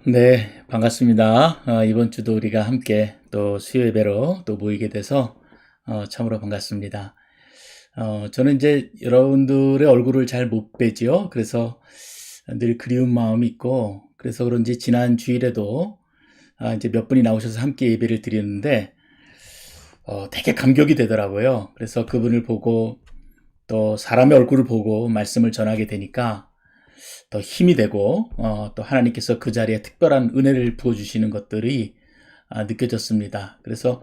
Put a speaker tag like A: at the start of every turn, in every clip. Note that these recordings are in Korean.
A: 네, 반갑습니다. 이번 주도 우리가 함께 또 수요 예배로 또 모이게 돼서 참으로 반갑습니다. 저는 이제 여러분들의 얼굴을 잘 못 뵈지요. 그래서 늘 그리운 마음이 있고, 그래서 그런지 지난 주일에도 이제 몇 분이 나오셔서 함께 예배를 드렸는데, 되게 감격이 되더라고요. 그래서 그분을 보고 또 사람의 얼굴을 보고 말씀을 전하게 되니까 더 힘이 되고 또 하나님께서 그 자리에 특별한 은혜를 부어주시는 것들이 느껴졌습니다. 그래서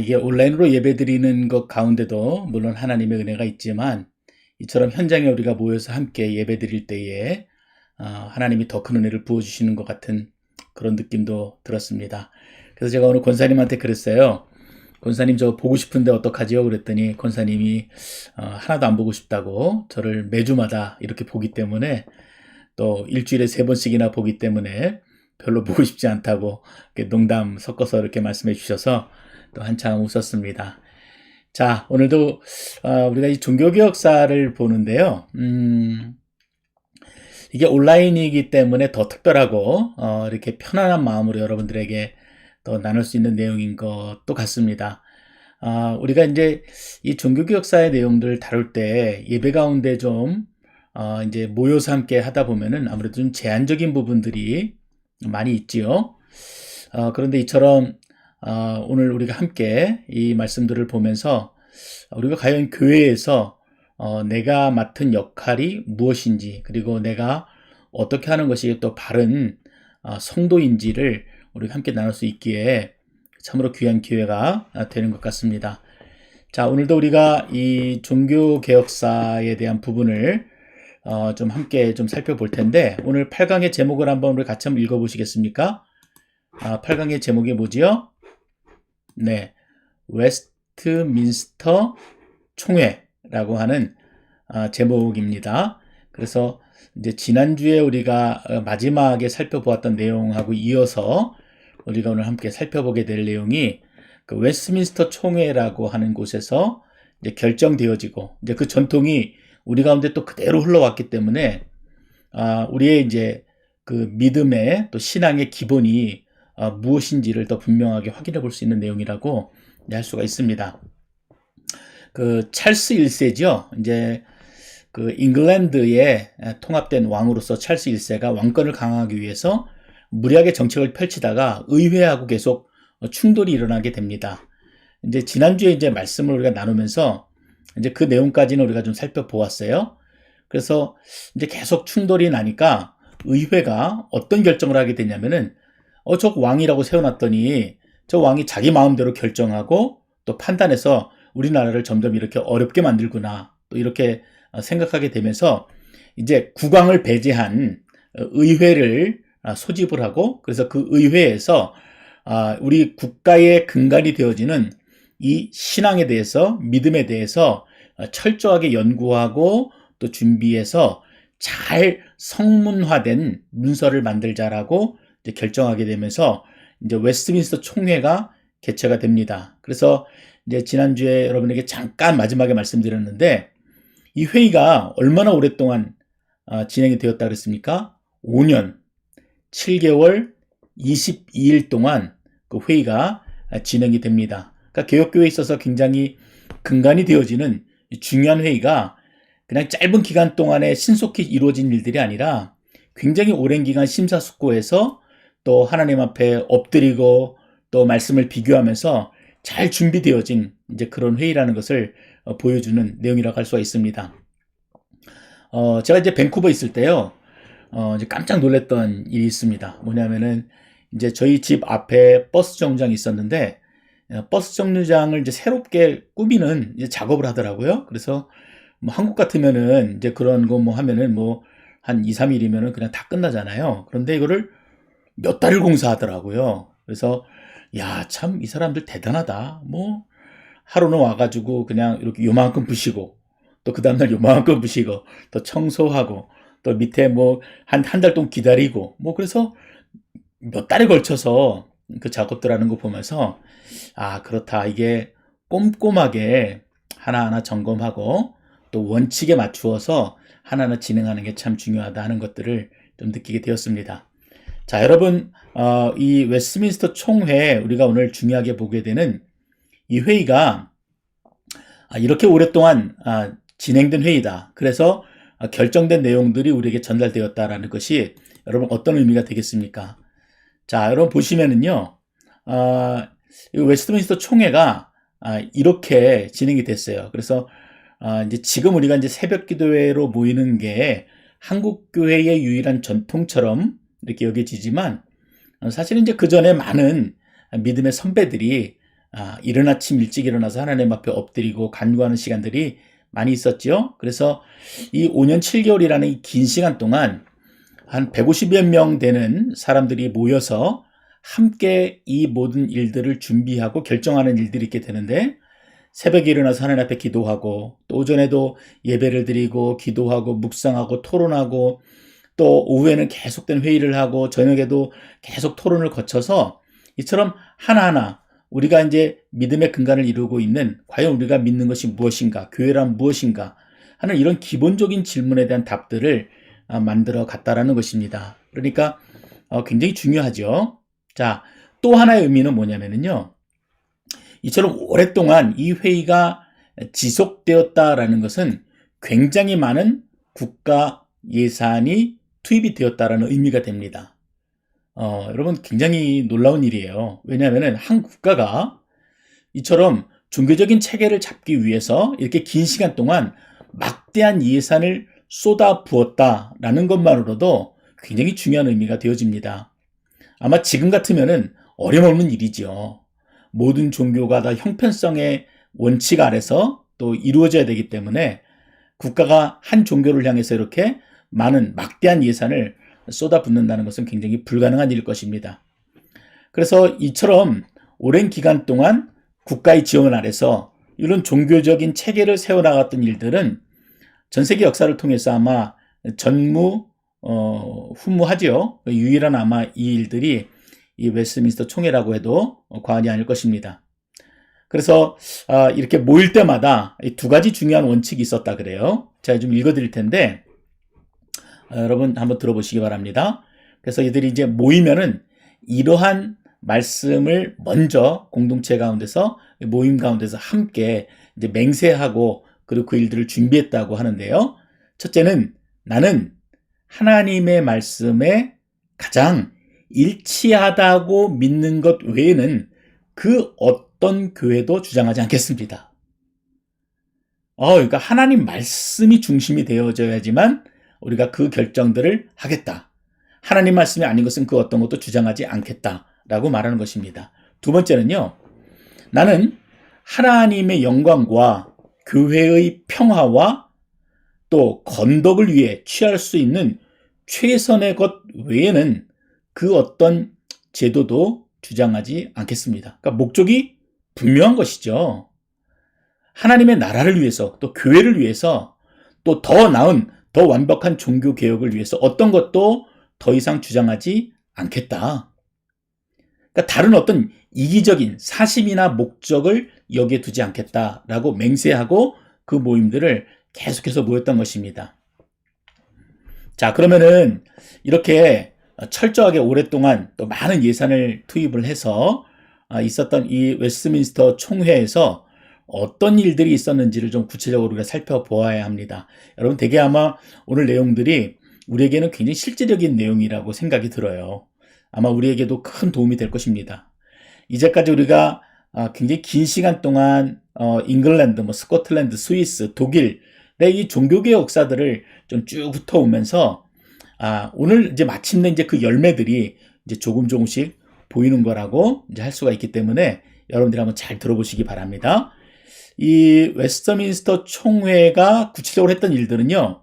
A: 이게 온라인으로 예배드리는 것 가운데도 물론 하나님의 은혜가 있지만 이처럼 현장에 우리가 모여서 함께 예배드릴 때에 하나님이 더 큰 은혜를 부어주시는 것 같은 그런 느낌도 들었습니다. 그래서 제가 오늘 권사님한테 그랬어요. 권사님 저 보고 싶은데 어떡하지요? 그랬더니 권사님이 하나도 안 보고 싶다고 저를 매주마다 이렇게 보기 때문에 또 일주일에 3번씩이나 보기 때문에 별로 보고 싶지 않다고 이렇게 농담 섞어서 이렇게 말씀해 주셔서 또 한참 웃었습니다. 자, 오늘도 우리가 이 종교개혁사를 보는데요. 이게 온라인이기 때문에 더 특별하고 이렇게 편안한 마음으로 여러분들에게 더 나눌 수 있는 내용인 것도 같습니다. 우리가 이제 이 종교개혁사의 내용들을 다룰 때 예배 가운데 좀 이제 모여서 함께 하다 보면은 아무래도 좀 제한적인 부분들이 많이 있지요. 그런데 이처럼 오늘 우리가 함께 이 말씀들을 보면서 우리가 과연 교회에서 내가 맡은 역할이 무엇인지, 그리고 내가 어떻게 하는 것이 또 바른 성도인지를 우리가 함께 나눌 수 있기에 참으로 귀한 기회가 되는 것 같습니다. 자, 오늘도 우리가 이 종교개혁사에 대한 부분을 좀 함께 좀 살펴볼 텐데, 오늘 8강의 제목을 한번 우리 같이 한번 읽어보시겠습니까? 8강의 제목이 뭐지요? 네, 웨스트민스터 총회라고 하는 제목입니다. 그래서 이제 지난주에 우리가 마지막에 살펴보았던 내용하고 이어서 우리가 오늘 함께 살펴보게 될 내용이 그 웨스트민스터 총회라고 하는 곳에서 이제 결정되어지고, 이제 그 전통이 우리 가운데 또 그대로 흘러왔기 때문에 우리의 이제 그 믿음의 또 신앙의 기본이 무엇인지를 더 분명하게 확인해 볼 수 있는 내용이라고 할 수가 있습니다. 그 찰스 1세죠. 이제 그 잉글랜드의 통합된 왕으로서 찰스 1세가 왕권을 강화하기 위해서 무리하게 정책을 펼치다가 의회하고 계속 충돌이 일어나게 됩니다. 이제 지난주에 이제 말씀을 우리가 나누면서 이제 그 내용까지는 우리가 좀 살펴보았어요. 그래서 이제 계속 충돌이 나니까 의회가 어떤 결정을 하게 되냐면은 저 왕이라고 세워놨더니 저 왕이 자기 마음대로 결정하고 또 판단해서 우리나라를 점점 이렇게 어렵게 만들구나, 또 이렇게 생각하게 되면서 이제 국왕을 배제한 의회를 소집을 하고, 그래서 그 의회에서 우리 국가의 근간이 되어지는 이 신앙에 대해서, 믿음에 대해서 철저하게 연구하고 또 준비해서 잘 성문화된 문서를 만들자라고 이제 결정하게 되면서 이제 웨스트민스터 총회가 개최가 됩니다. 그래서 이제 지난주에 여러분에게 잠깐 마지막에 말씀드렸는데, 이 회의가 얼마나 오랫동안 진행이 되었다 그랬습니까? 5년 7개월 22일 동안 그 회의가 진행이 됩니다. 그러니까 개혁교회에 있어서 굉장히 근간이 되어지는 중요한 회의가 그냥 짧은 기간 동안에 신속히 이루어진 일들이 아니라 굉장히 오랜 기간 심사숙고해서 또 하나님 앞에 엎드리고 또 말씀을 비교하면서 잘 준비되어진 이제 그런 회의라는 것을 보여주는 내용이라고 할 수가 있습니다. 제가 이제 밴쿠버 있을 때요, 이제 깜짝 놀랐던 일이 있습니다. 뭐냐면은 이제 저희 집 앞에 버스 정류장이 있었는데, 버스 정류장을 이제 새롭게 꾸미는 이제 작업을 하더라고요. 그래서 뭐 한국 같으면은 이제 그런 거 뭐 하면은 뭐 한 2, 3일이면은 그냥 다 끝나잖아요. 그런데 이거를 몇 달을 공사하더라고요. 그래서 야, 참 이 사람들 대단하다. 뭐 하루는 와가지고 그냥 이렇게 요만큼 부시고, 또 그 다음날 요만큼 부시고, 또 청소하고, 또 밑에 뭐 한 달 동안 기다리고, 뭐 그래서 몇 달에 걸쳐서 그 작업들 하는 거 보면서 그렇다. 이게 꼼꼼하게 하나하나 점검하고 또 원칙에 맞추어서 하나하나 진행하는 게 참 중요하다 하는 것들을 좀 느끼게 되었습니다. 자, 여러분, 이 웨스트민스터 총회 우리가 오늘 중요하게 보게 되는 이 회의가 이렇게 오랫동안 진행된 회의다. 그래서 결정된 내용들이 우리에게 전달되었다라는 것이 여러분 어떤 의미가 되겠습니까? 자, 여러분 보시면은요, 이 웨스트민스터 총회가 이렇게 진행이 됐어요. 그래서 이제 지금 우리가 이제 새벽 기도회로 모이는 게 한국 교회의 유일한 전통처럼 이렇게 여겨지지만 사실은 이제 그 전에 많은 믿음의 선배들이 이른 아침 일찍 일어나서 하나님 앞에 엎드리고 간구하는 시간들이 많이 있었죠. 그래서 이 5년 7개월이라는 이 긴 시간 동안 한 150여 명 되는 사람들이 모여서 함께 이 모든 일들을 준비하고 결정하는 일들이 있게 되는데, 새벽에 일어나서 하나님 앞에 기도하고, 또 오전에도 예배를 드리고 기도하고 묵상하고 토론하고, 또 오후에는 계속된 회의를 하고 저녁에도 계속 토론을 거쳐서 이처럼 하나하나 우리가 이제 믿음의 근간을 이루고 있는 과연 우리가 믿는 것이 무엇인가, 교회란 무엇인가 하는 이런 기본적인 질문에 대한 답들을 만들어 갔다라는 것입니다. 그러니까 굉장히 중요하죠. 자, 또 하나의 의미는 뭐냐면요, 이처럼 오랫동안 이 회의가 지속되었다라는 것은 굉장히 많은 국가 예산이 투입이 되었다라는 의미가 됩니다. 여러분 굉장히 놀라운 일이에요. 왜냐하면 한 국가가 이처럼 종교적인 체계를 잡기 위해서 이렇게 긴 시간 동안 막대한 예산을 쏟아 부었다라는 것만으로도 굉장히 중요한 의미가 되어집니다. 아마 지금 같으면은 어림없는 일이죠. 모든 종교가 다 형편성의 원칙 아래서 또 이루어져야 되기 때문에 국가가 한 종교를 향해서 이렇게 많은 막대한 예산을 쏟아붓는다는 것은 굉장히 불가능한 일일 것입니다. 그래서 이처럼 오랜 기간 동안 국가의 지원 아래서 이런 종교적인 체계를 세워나갔던 일들은 전 세계 역사를 통해서 아마 후무하죠. 유일한 아마 이 일들이 이 웨스트민스터 총회라고 해도 과언이 아닐 것입니다. 그래서 이렇게 모일 때마다 두 가지 중요한 원칙이 있었다 그래요. 제가 좀 읽어드릴 텐데 여러분 한번 들어보시기 바랍니다. 그래서 이들이 이제 모이면은 이러한 말씀을 먼저 공동체 가운데서, 모임 가운데서 함께 이제 맹세하고 그리고 그 일들을 준비했다고 하는데요. 첫째는 나는 하나님의 말씀에 가장 일치하다고 믿는 것 외에는 그 어떤 교회도 주장하지 않겠습니다. 그러니까 하나님 말씀이 중심이 되어져야지만 우리가 그 결정들을 하겠다. 하나님 말씀이 아닌 것은 그 어떤 것도 주장하지 않겠다라고 말하는 것입니다. 두 번째는요, 나는 하나님의 영광과 교회의 평화와 또 건덕을 위해 취할 수 있는 최선의 것 외에는 그 어떤 제도도 주장하지 않겠습니다. 그러니까 목적이 분명한 것이죠. 하나님의 나라를 위해서, 또 교회를 위해서, 또 더 나은, 더 완벽한 종교 개혁을 위해서 어떤 것도 더 이상 주장하지 않겠다. 그러니까 다른 어떤 이기적인 사심이나 목적을 여기에 두지 않겠다라고 맹세하고 그 모임들을 계속해서 모였던 것입니다. 자, 그러면은 이렇게 철저하게 오랫동안 또 많은 예산을 투입을 해서 있었던 이 웨스트민스터 총회에서 어떤 일들이 있었는지를 좀 구체적으로 우리가 살펴보아야 합니다. 여러분 되게 아마 오늘 내용들이 우리에게는 굉장히 실제적인 내용이라고 생각이 들어요. 아마 우리에게도 큰 도움이 될 것입니다. 이제까지 우리가 굉장히 긴 시간 동안 잉글랜드, 스코틀랜드, 스위스, 독일의 이 종교개혁 역사들을 좀 쭉 훑어오면서 오늘 이제 마침내 이제 그 열매들이 이제 조금씩 보이는 거라고 이제 할 수가 있기 때문에 여러분들이 한번 잘 들어보시기 바랍니다. 이 웨스트민스터 총회가 구체적으로 했던 일들은요,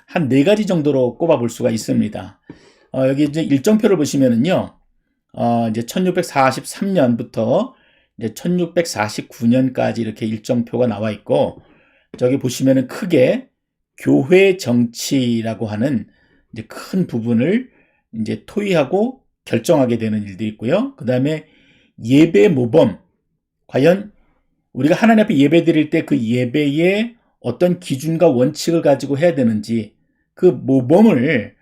A: 한 4가지 정도로 꼽아볼 수가 있습니다. 여기 이제 일정표를 보시면은요, 이제 1643년부터 이제 1649년까지 이렇게 일정표가 나와 있고, 저기 보시면은 크게 교회 정치라고 하는 이제 큰 부분을 이제 토의하고 결정하게 되는 일들이 있고요. 그 다음에 예배 모범, 과연 우리가 하나님 앞에 예배 드릴 때 그 예배에 어떤 기준과 원칙을 가지고 해야 되는지 그 모범을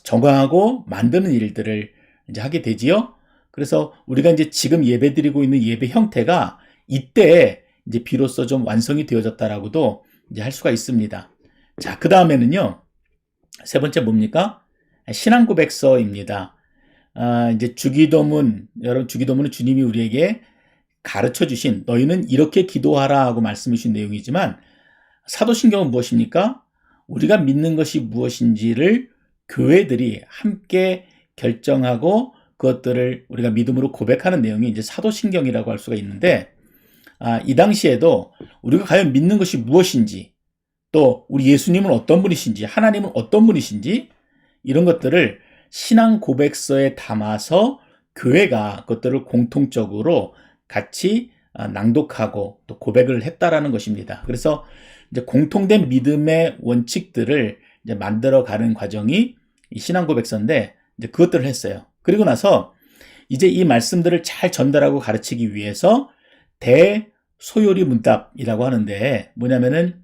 A: 정하고 만드는 일들을 이제 하게 되지요. 그래서 우리가 이제 지금 예배 드리고 있는 예배 형태가 이때 이제 비로소 좀 완성이 되어졌다라고도 이제 할 수가 있습니다. 자, 그 다음에는요. 세 번째 뭡니까? 신앙 고백서입니다. 이제 여러분 주기도문은 주님이 우리에게 가르쳐 주신 너희는 이렇게 기도하라 하고 말씀해 주신 내용이지만 사도신경은 무엇입니까? 우리가 믿는 것이 무엇인지를 교회들이 함께 결정하고 그것들을 우리가 믿음으로 고백하는 내용이 이제 사도신경이라고 할 수가 있는데 이 당시에도 우리가 과연 믿는 것이 무엇인지 또 우리 예수님은 어떤 분이신지 하나님은 어떤 분이신지 이런 것들을 신앙 고백서에 담아서 교회가 그것들을 공통적으로 같이 낭독하고 또 고백을 했다라는 것입니다. 그래서 이제 공통된 믿음의 원칙들을 이제 만들어가는 과정이 이 신앙 고백서인데 이제 그것들을 했어요. 그리고 나서 이제 이 말씀들을 잘 전달하고 가르치기 위해서 대소요리 문답이라고 하는데 뭐냐면은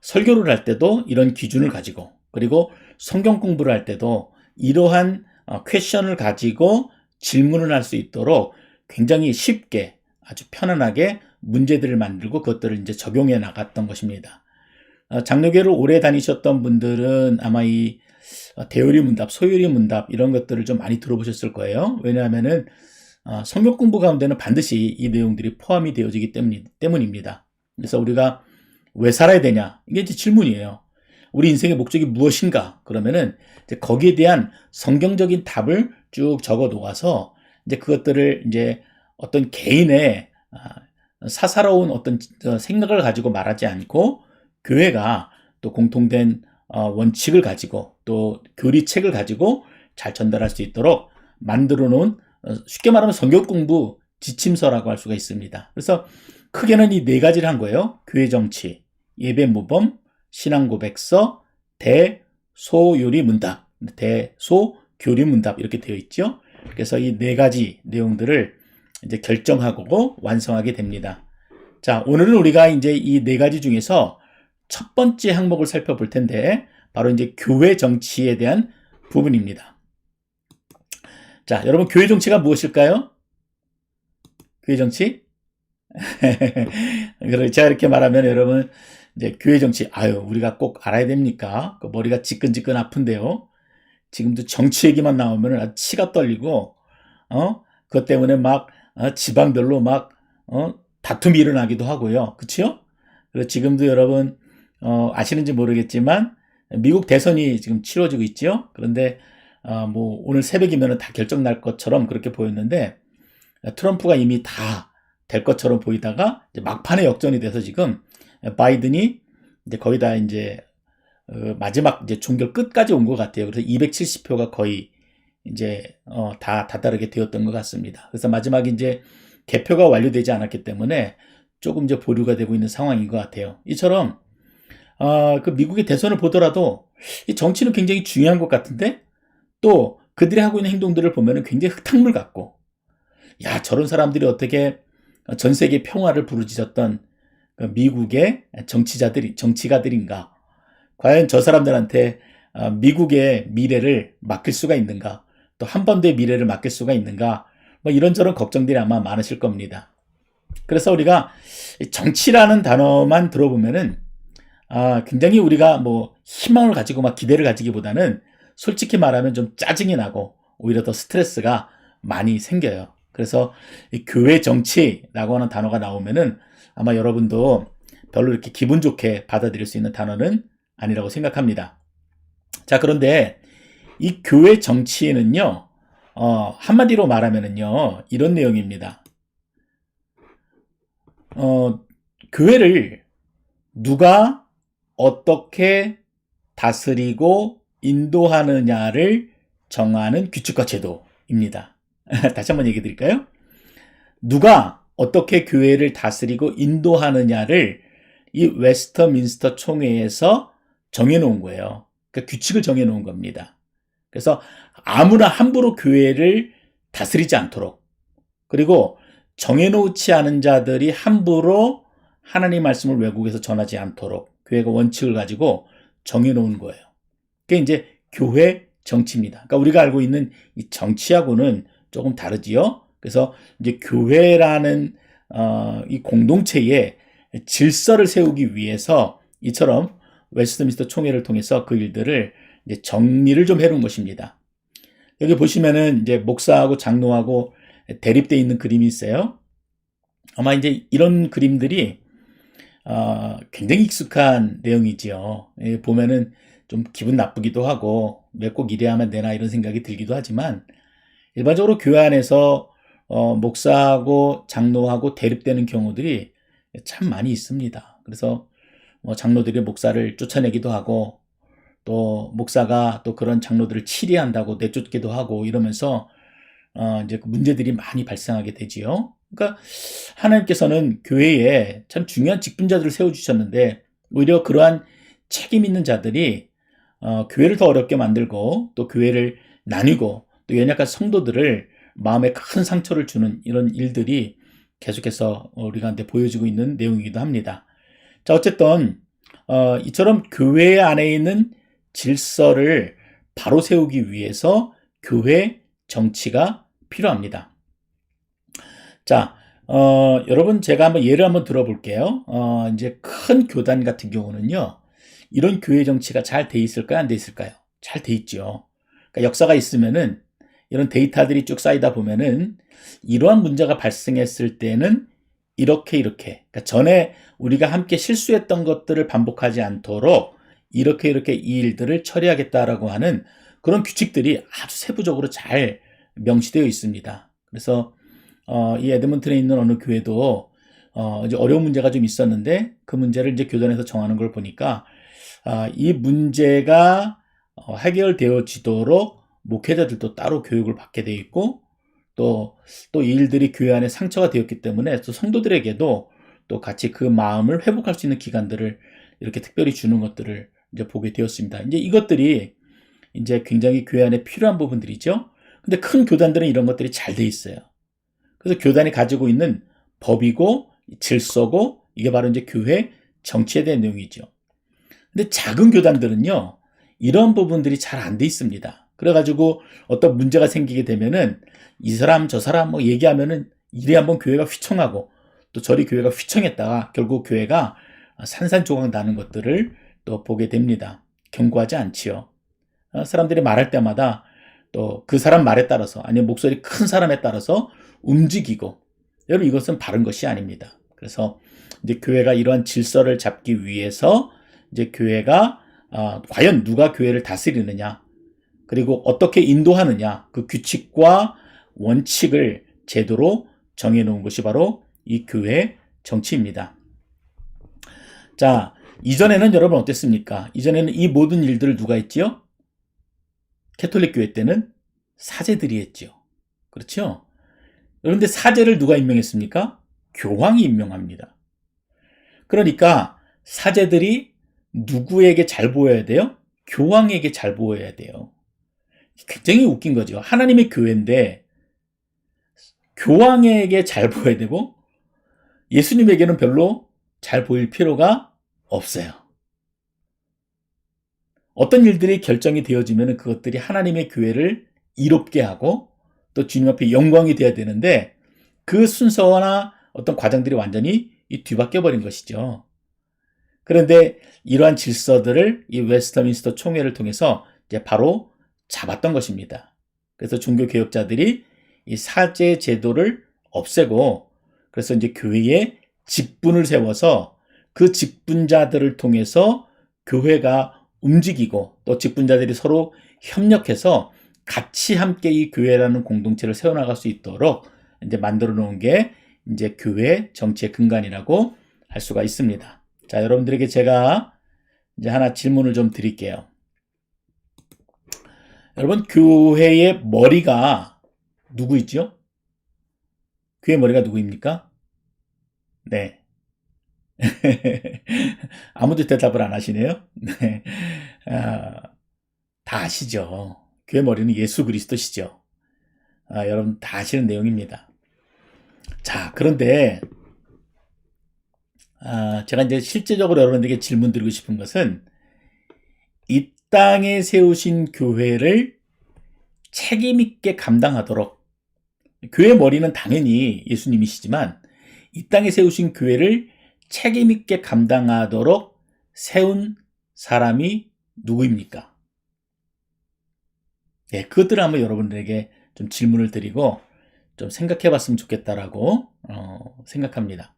A: 설교를 할 때도 이런 기준을 가지고 그리고 성경 공부를 할 때도 이러한 퀘션을 가지고 질문을 할 수 있도록 굉장히 쉽게 아주 편안하게 문제들을 만들고 그것들을 이제 적용해 나갔던 것입니다. 장로교를 오래 다니셨던 분들은 아마 이 대요리 문답, 소요리 문답 이런 것들을 좀 많이 들어보셨을 거예요. 왜냐하면은 성경 공부 가운데는 반드시 이 내용들이 포함이 되어지기 때문입니다. 그래서 우리가 왜 살아야 되냐? 이게 이제 질문이에요. 우리 인생의 목적이 무엇인가? 그러면은 이제 거기에 대한 성경적인 답을 쭉 적어 놓아서 이제 그것들을 이제 어떤 개인의 사사로운 어떤 생각을 가지고 말하지 않고 교회가 또 공통된 원칙을 가지고 또 교리책을 가지고 잘 전달할 수 있도록 만들어 놓은 쉽게 말하면 성경 공부 지침서라고 할 수가 있습니다. 그래서 크게는 이 네 가지를 한 거예요. 교회 정치, 예배 모범, 신앙 고백서, 대소요리 문답, 대소교리 문답 이렇게 되어 있죠. 그래서 이 네 가지 내용들을 이제 결정하고 완성하게 됩니다. 자, 오늘은 우리가 이제 이 네 가지 중에서 첫 번째 항목을 살펴볼 텐데 바로 이제 교회 정치에 대한 부분입니다. 자, 여러분 교회 정치가 무엇일까요? 교회 정치? 제가 이렇게 말하면 여러분 이제 교회 정치 우리가 꼭 알아야 됩니까? 머리가 지끈지끈 아픈데요. 지금도 정치 얘기만 나오면 아주 치가 떨리고 그것 때문에 막 지방별로 막 다툼이 일어나기도 하고요. 그렇죠? 그래서 지금도 여러분 아시는지 모르겠지만 미국 대선이 지금 치러지고 있죠. 그런데 뭐 오늘 새벽이면 다 결정 날 것처럼 그렇게 보였는데 트럼프가 이미 다 될 것처럼 보이다가 이제 막판에 역전이 돼서 지금 바이든이 이제 거의 다 이제 마지막 이제 종결 끝까지 온 것 같아요. 그래서 270표가 거의 이제 다 다다르게 되었던 것 같습니다. 그래서 마지막 이제 개표가 완료되지 않았기 때문에 조금 이제 보류가 되고 있는 상황인 것 같아요. 이처럼 그 미국의 대선을 보더라도 이 정치는 굉장히 중요한 것 같은데 또 그들이 하고 있는 행동들을 보면은 굉장히 흙탕물 같고 저런 사람들이 어떻게 전 세계 평화를 부르짖었던 그 미국의 정치가들인가? 과연 저 사람들한테 미국의 미래를 맡길 수가 있는가? 또 한반도의 미래를 맡길 수가 있는가? 뭐 이런저런 걱정들이 아마 많으실 겁니다. 그래서 우리가 정치라는 단어만 들어보면은 굉장히 우리가 뭐 희망을 가지고 막 기대를 가지기보다는 솔직히 말하면 좀 짜증이 나고 오히려 더 스트레스가 많이 생겨요. 그래서 이 교회 정치라고 하는 단어가 나오면은 아마 여러분도 별로 이렇게 기분 좋게 받아들일 수 있는 단어는 아니라고 생각합니다. 자, 그런데 이 교회 정치에는요, 한마디로 말하면은요, 이런 내용입니다. 교회를 누가 어떻게 다스리고 인도하느냐를 정하는 규칙과 제도입니다. 다시 한번 얘기 드릴까요? 누가 어떻게 교회를 다스리고 인도하느냐를 이 웨스터민스터 총회에서 정해놓은 거예요. 그러니까 규칙을 정해놓은 겁니다. 그래서 아무나 함부로 교회를 다스리지 않도록 그리고 정해놓지 않은 자들이 함부로 하나님 말씀을 외국에서 전하지 않도록 교회가 원칙을 가지고 정해놓은 거예요. 그게 이제 교회 정치입니다. 그러니까 우리가 알고 있는 이 정치하고는 조금 다르지요. 그래서 이제 교회라는 이 공동체의 질서를 세우기 위해서 이처럼 웨스트민스터 총회를 통해서 그 일들을 이제 정리를 좀 해놓은 것입니다. 여기 보시면은 이제 목사하고 장로하고 대립되어 있는 그림이 있어요. 아마 이제 이런 그림들이 굉장히 익숙한 내용이지요. 보면은 좀 기분 나쁘기도 하고 왜 꼭 이래야만 되나 이런 생각이 들기도 하지만 일반적으로 교회 안에서 목사하고 장로하고 대립되는 경우들이 참 많이 있습니다. 그래서 장로들이 목사를 쫓아내기도 하고 또 목사가 또 그런 장로들을 치리한다고 내쫓기도 하고 이러면서 이제 그 문제들이 많이 발생하게 되지요. 그러니까 하나님께서는 교회에 참 중요한 직분자들을 세워주셨는데 오히려 그러한 책임 있는 자들이 교회를 더 어렵게 만들고 또 교회를 나뉘고 또 연약한 성도들을 마음에 큰 상처를 주는 이런 일들이 계속해서 우리가 보여지고 있는 내용이기도 합니다. 자, 어쨌든 이처럼 교회 안에 있는 질서를 바로 세우기 위해서 교회 정치가 필요합니다. 자, 여러분 제가 한번 예를 한번 들어볼게요. 이제 큰 교단 같은 경우는요, 이런 교회 정치가 잘 돼 있을까요? 안 돼 있을까요? 잘 돼 있죠. 그러니까 역사가 있으면은 이런 데이터들이 쭉 쌓이다 보면은 이러한 문제가 발생했을 때는 이렇게 그러니까 전에 우리가 함께 실수했던 것들을 반복하지 않도록 이렇게 이 일들을 처리하겠다라고 하는 그런 규칙들이 아주 세부적으로 잘 명시되어 있습니다. 그래서 이 에드먼튼에 있는 어느 교회도 이제 어려운 문제가 좀 있었는데 그 문제를 이제 교단에서 정하는 걸 보니까 이 문제가 해결되어지도록 목회자들도 따로 교육을 받게 되어 있고 또 이 일들이 교회 안에 상처가 되었기 때문에 또 성도들에게도 또 같이 그 마음을 회복할 수 있는 기간들을 이렇게 특별히 주는 것들을 이제 보게 되었습니다. 이제 이것들이 이제 굉장히 교회 안에 필요한 부분들이죠. 근데 큰 교단들은 이런 것들이 잘 돼 있어요. 그래서 교단이 가지고 있는 법이고 질서고 이게 바로 이제 교회 정치에 대한 내용이죠. 근데 작은 교단들은요, 이런 부분들이 잘 안 돼 있습니다. 그래가지고 어떤 문제가 생기게 되면은 이 사람 저 사람 뭐 얘기하면은 이래 한번 교회가 휘청하고 또 저리 교회가 휘청했다가 결국 교회가 산산조각 나는 것들을 또 보게 됩니다. 경고하지 않지요. 사람들이 말할 때마다 또 그 사람 말에 따라서 아니면 목소리 큰 사람에 따라서 움직이고 여러분 이것은 바른 것이 아닙니다. 그래서 이제 교회가 이러한 질서를 잡기 위해서 이제 교회가 과연 누가 교회를 다스리느냐 그리고 어떻게 인도하느냐 그 규칙과 원칙을 제도로 정해놓은 것이 바로 이 교회 정치입니다. 자, 이전에는 여러분 어땠습니까? 이전에는 이 모든 일들을 누가 했지요? 캐톨릭 교회 때는 사제들이 했죠. 그렇죠? 그런데 사제를 누가 임명했습니까? 교황이 임명합니다. 그러니까 사제들이 누구에게 잘 보여야 돼요? 교황에게 잘 보여야 돼요. 굉장히 웃긴 거죠. 하나님의 교회인데 교황에게 잘 보여야 되고 예수님에게는 별로 잘 보일 필요가 없어요. 어떤 일들이 결정이 되어지면 그것들이 하나님의 교회를 이롭게 하고 또 주님 앞에 영광이 되어야 되는데 그 순서나 어떤 과정들이 완전히 뒤바뀌어 버린 것이죠. 그런데 이러한 질서들을 이 웨스트민스터 총회를 통해서 이제 바로 잡았던 것입니다. 그래서 종교 개혁자들이 이 사제 제도를 없애고 그래서 이제 교회에 직분을 세워서 그 직분자들을 통해서 교회가 움직이고 또 직분자들이 서로 협력해서 같이 함께 이 교회라는 공동체를 세워나갈 수 있도록 이제 만들어 놓은 게 이제 교회 정치의 근간이라고 할 수가 있습니다. 자, 여러분들에게 제가 이제 하나 질문을 좀 드릴게요. 여러분, 교회의 머리가 누구이죠? 교회 머리가 누구입니까? 네. 아무도 대답을 안 하시네요. 네. 다 아시죠? 교회 머리는 예수 그리스도시죠. 여러분 다 아시는 내용입니다. 자, 그런데 제가 이제 실제적으로 여러분들에게 질문 드리고 싶은 것은 이 땅에 세우신 교회를 책임 있게 감당하도록, 교회 머리는 당연히 예수님이시지만 이 땅에 세우신 교회를 책임 있게 감당하도록 세운 사람이 누구입니까? 예, 그것들을 한번 여러분들에게 좀 질문을 드리고 좀 생각해 봤으면 좋겠다라고 생각합니다.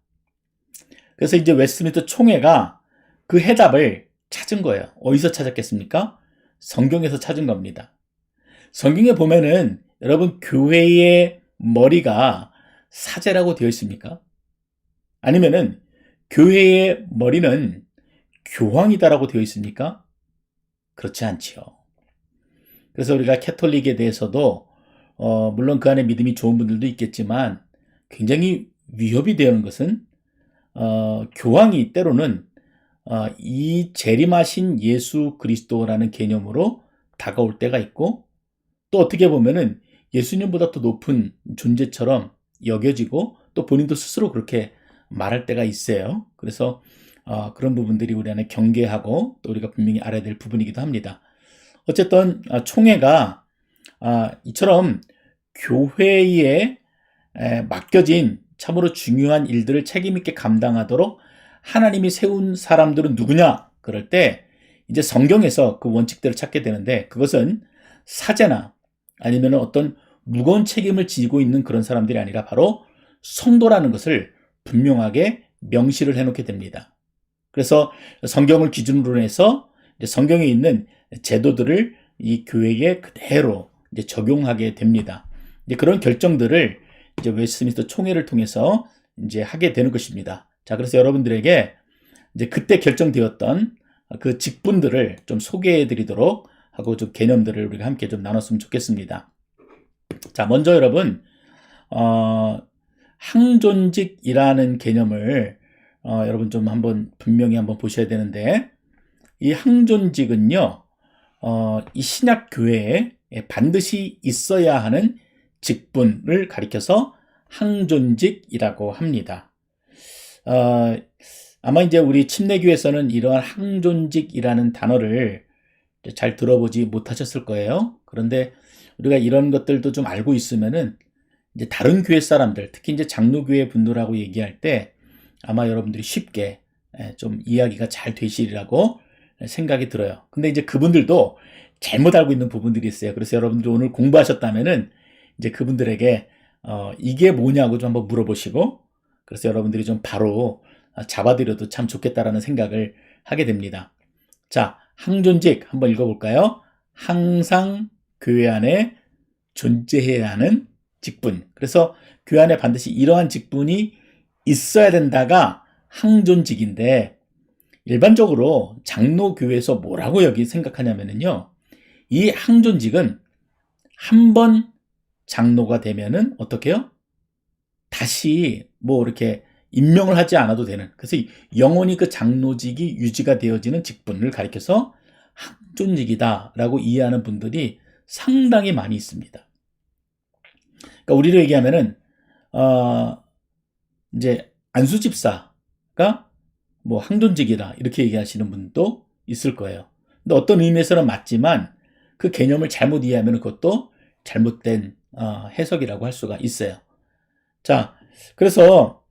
A: 그래서 이제 웨스트민스터 총회가 그 해답을 찾은 거예요. 어디서 찾았겠습니까? 성경에서 찾은 겁니다. 성경에 보면은 여러분 교회의 머리가 사제라고 되어 있습니까? 아니면은 교회의 머리는 교황이다라고 되어 있습니까? 그렇지 않지요. 그래서 우리가 캐톨릭에 대해서도 물론 그 안에 믿음이 좋은 분들도 있겠지만 굉장히 위협이 되는 것은 교황이 때로는 이 재림하신 예수 그리스도라는 개념으로 다가올 때가 있고, 또 어떻게 보면은 예수님보다 더 높은 존재처럼 여겨지고 또 본인도 스스로 그렇게 말할 때가 있어요. 그래서 그런 부분들이 우리 안에 경계하고 또 우리가 분명히 알아야 될 부분이기도 합니다. 어쨌든 총회가 이처럼 교회에 맡겨진 참으로 중요한 일들을 책임있게 감당하도록 하나님이 세운 사람들은 누구냐? 그럴 때 이제 성경에서 그 원칙들을 찾게 되는데, 그것은 사제나 아니면 어떤 무거운 책임을 지고 있는 그런 사람들이 아니라 바로 성도라는 것을 분명하게 명시를 해놓게 됩니다. 그래서 성경을 기준으로 해서 성경에 있는 제도들을 이 교회에 그대로 이제 적용하게 됩니다. 이제 그런 결정들을 이제 웨스트민스터 총회를 통해서 이제 하게 되는 것입니다. 자, 그래서 여러분들에게 이제 그때 결정되었던 그 직분들을 좀 소개해 드리도록 하고 좀 개념들을 우리가 함께 좀 나눴으면 좋겠습니다. 자, 먼저 여러분, 항존직이라는 개념을 여러분 좀 한번 분명히 한번 보셔야 되는데, 이 항존직은요, 이 신약 교회에 반드시 있어야 하는 직분을 가리켜서 항존직이라고 합니다. 아마 이제 우리 침례교에서는 이러한 항존직이라는 단어를 잘 들어보지 못하셨을 거예요. 그런데 우리가 이런 것들도 좀 알고 있으면은 이제 다른 교회 사람들, 특히 이제 장로교회 분들하고 얘기할 때 아마 여러분들이 쉽게 좀 이야기가 잘 되시리라고 생각이 들어요. 근데 이제 그분들도 잘못 알고 있는 부분들이 있어요. 그래서 여러분들이 오늘 공부하셨다면은 이제 그분들에게 이게 뭐냐고 좀 한번 물어보시고, 그래서 여러분들이 좀 바로 잡아드려도 참 좋겠다라는 생각을 하게 됩니다. 자, 항존직 한번 읽어볼까요? 항상 교회 안에 존재해야 하는 직분. 그래서 교회 안에 반드시 이러한 직분이 있어야 된다가 항존직인데, 일반적으로 장로교회에서 뭐라고 여기 생각하냐면요, 이 항존직은 한 번 장로가 되면은 어떻게 해요? 다시 뭐 이렇게 임명을 하지 않아도 되는, 그래서 영원히 그 장로직이 유지가 되어지는 직분을 가리켜서 항존직이다라고 이해하는 분들이 상당히 많이 있습니다. 그러니까 우리로 얘기하면은 이제 안수 집사가 뭐 항존직이다 이렇게 얘기하시는 분도 있을 거예요. 근데 어떤 의미에서는 맞지만 그 개념을 잘못 이해하면 그것도 잘못된 해석이라고 할 수가 있어요. 자, 그래서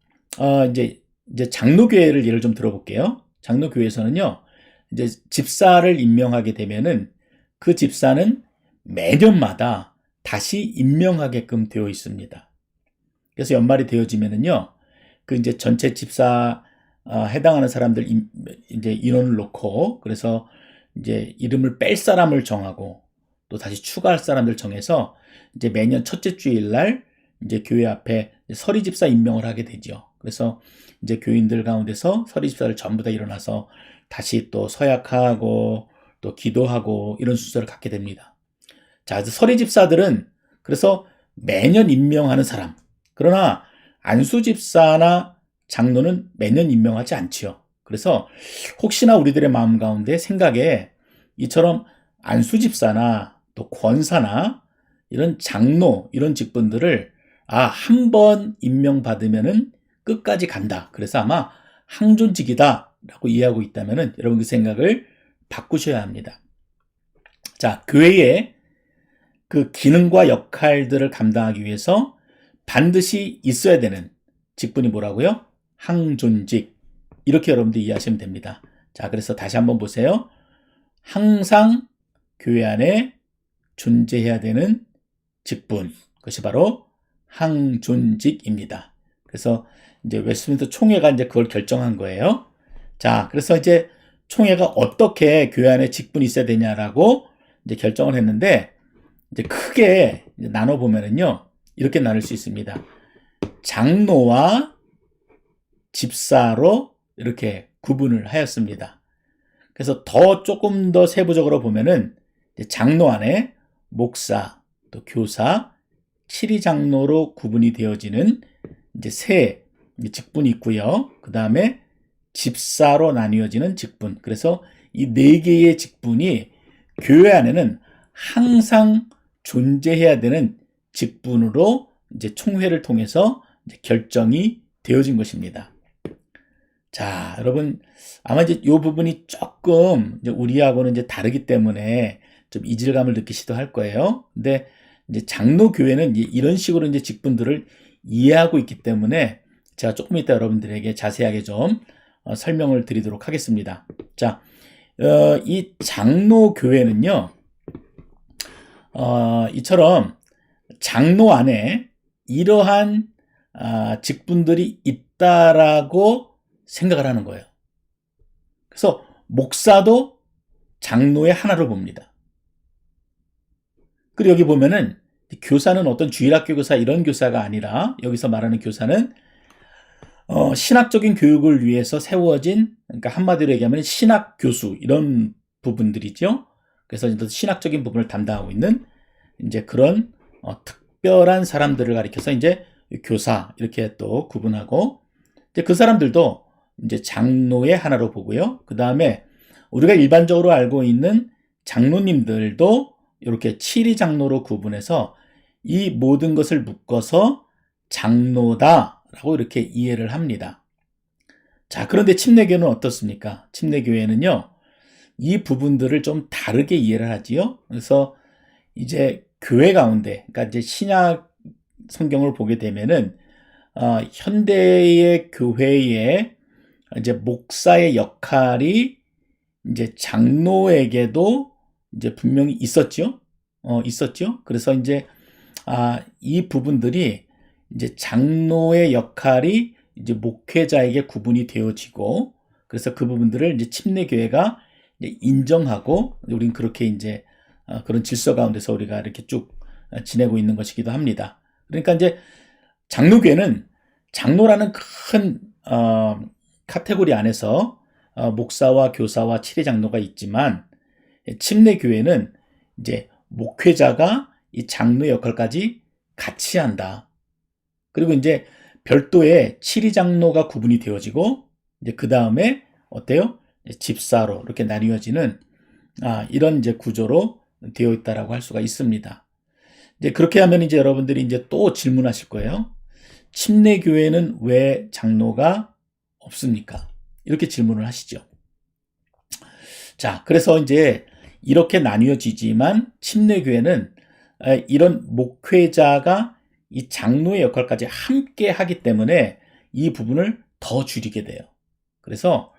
A: 이제 장로교회를 예를 좀 들어볼게요. 장로교회에서는요, 이제 집사를 임명하게 되면은 그 집사는 매년마다 다시 임명하게끔 되어 있습니다. 그래서 연말이 되어지면은요, 그 이제 전체 집사 해당하는 사람들 이제 인원을 놓고, 그래서 이제 이름을 뺄 사람을 정하고 또 다시 추가할 사람들 정해서 이제 매년 첫째 주일 날 이제 교회 앞에 서리 집사 임명을 하게 되죠. 그래서 이제 교인들 가운데서 서리 집사를 전부 다 일어나서 다시 또 서약하고 또 기도하고 이런 순서를 갖게 됩니다. 자, 서리 집사들은 그래서 매년 임명하는 사람. 그러나 안수 집사나 장로는 매년 임명하지 않지요. 그래서 혹시나 우리들의 마음 가운데 생각에 이처럼 안수 집사나 또 권사나 이런 장로 이런 직분들을 한 번 임명받으면은 끝까지 간다. 그래서 아마 항존직이다라고 이해하고 있다면은 여러분 그 생각을 바꾸셔야 합니다. 자, 교회에 그 기능과 역할들을 감당하기 위해서 반드시 있어야 되는 직분이 뭐라고요? 항존직. 이렇게 여러분들 이해하시면 됩니다. 자, 그래서 다시 한번 보세요. 항상 교회 안에 존재해야 되는 직분. 그것이 바로 항존직입니다. 그래서 이제 웨스트민스터 총회가 이제 그걸 결정한 거예요. 자, 그래서 이제 총회가 어떻게 교회 안에 직분이 있어야 되냐라고 이제 결정을 했는데, 이제 크게 이제 나눠보면은요, 이렇게 나눌 수 있습니다. 장로와 집사로 이렇게 구분을 하였습니다. 그래서 조금 더 세부적으로 보면은, 장로 안에 목사, 또 교사, 치리장로로 구분이 되어지는 이제 세 직분이 있고요. 그 다음에 집사로 나뉘어지는 직분. 그래서 이 네 개의 직분이 교회 안에는 항상 존재해야 되는 직분으로 이제 총회를 통해서 이제 결정이 되어진 것입니다. 자, 여러분, 아마 이제 이 부분이 조금 이제 우리하고는 이제 다르기 때문에 좀 이질감을 느끼시도 할 거예요. 근데 이제 장로교회는 이런 식으로 이제 직분들을 이해하고 있기 때문에 제가 조금 이따 여러분들에게 자세하게 좀 설명을 드리도록 하겠습니다. 자, 이 장로교회는요, 이처럼 장로 안에 이러한 직분들이 있다라고 생각을 하는 거예요. 그래서 목사도 장로의 하나로 봅니다. 그리고 여기 보면은 교사는 어떤 주일학교 교사 이런 교사가 아니라 여기서 말하는 교사는 신학적인 교육을 위해서 세워진, 그러니까 한마디로 얘기하면 신학 교수 이런 부분들이죠. 그래서 신학적인 부분을 담당하고 있는 이제 그런 특별한 사람들을 가리켜서 이제 교사 이렇게 또 구분하고, 이제 그 사람들도 이제 장로의 하나로 보고요. 그 다음에 우리가 일반적으로 알고 있는 장로님들도 이렇게 치리장로로 구분해서 이 모든 것을 묶어서 장로다라고 이렇게 이해를 합니다. 자, 그런데 침례교회는 어떻습니까? 침례교회는요, 이 부분들을 좀 다르게 이해를 하지요. 그래서 이제 교회 가운데, 그러니까 이제 신약 성경을 보게 되면은 현대의 교회에 이제 목사의 역할이 이제 장로에게도 이제 분명히 있었죠. 있었죠. 그래서 이제 이 부분들이 이제 장로의 역할이 이제 목회자에게 구분이 되어지고, 그래서 그 부분들을 이제 침례교회가 이제 인정하고, 우린 그렇게 이제 그런 질서 가운데서 우리가 이렇게 쭉 지내고 있는 것이기도 합니다. 그러니까 이제 장로교회는 장로라는 큰 카테고리 안에서 목사와 교사와 치리장로가 있지만, 침례교회는 이제 목회자가 이 장로 역할까지 같이 한다. 그리고 이제 별도의 치리장로가 구분이 되어지고, 이제 그 다음에 어때요? 집사로 이렇게 나뉘어지는 이런 이제 구조로 되어 있다라고 할 수가 있습니다. 이제 그렇게 하면 이제 여러분들이 이제 또 질문하실 거예요. 침례교회는 왜 장로가 없습니까? 이렇게 질문을 하시죠. 자, 그래서 이제 이렇게 나뉘어지지만 침례교회는 이런 목회자가 이 장로의 역할까지 함께 하기 때문에 이 부분을 더 줄이게 돼요. 그래서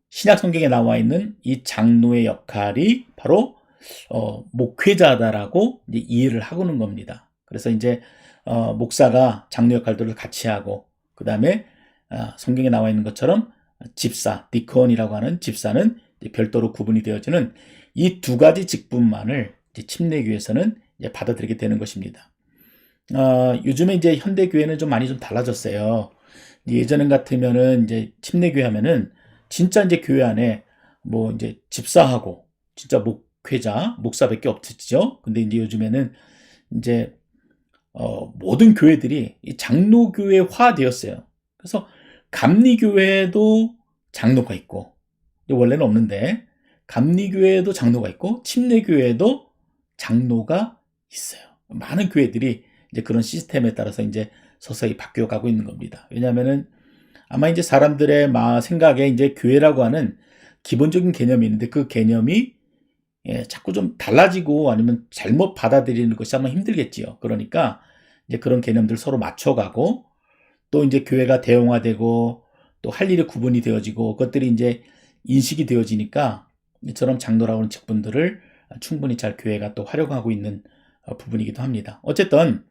A: 신약 성경에 나와 있는 이 장로의 역할이 바로 목회자다라고 이제 이해를 하고는 겁니다. 그래서 이제 목사가 장로 역할들을 같이 하고, 그 다음에 성경에 나와 있는 것처럼 집사, 디콘이라고 하는 집사는 별도로 구분이 되어지는 이 두 가지 직분만을 이제 침례교회에서는 이제 받아들이게 되는 것입니다. 요즘에 이제 현대교회는 좀 많이 좀 달라졌어요. 예전 같으면은 이제 침례교회 하면은 진짜 이제 교회 안에 뭐 이제 집사하고 진짜 목회자, 목사밖에 없었죠. 근데 이제 요즘에는 이제 모든 교회들이 이 장로교회화 되었어요. 그래서 감리교회도 장로가 있고, 원래는 없는데 감리교회도 장로가 있고 침례교회도 장로가 있어요. 많은 교회들이 이제 그런 시스템에 따라서 이제 서서히 바뀌어가고 있는 겁니다. 왜냐하면은 아마 이제 사람들의 생각에 이제 교회라고 하는 기본적인 개념이 있는데, 그 개념이 자꾸 좀 달라지고 아니면 잘못 받아들이는 것이 아마 힘들겠지요. 그러니까 이제 그런 개념들 서로 맞춰가고 또 이제 교회가 대형화되고 또 할 일이 구분이 되어지고 그것들이 이제 인식이 되어지니까 이처럼 장로라고 하는 직분들을 충분히 잘 교회가 또 활용하고 있는 부분이기도 합니다. 어쨌든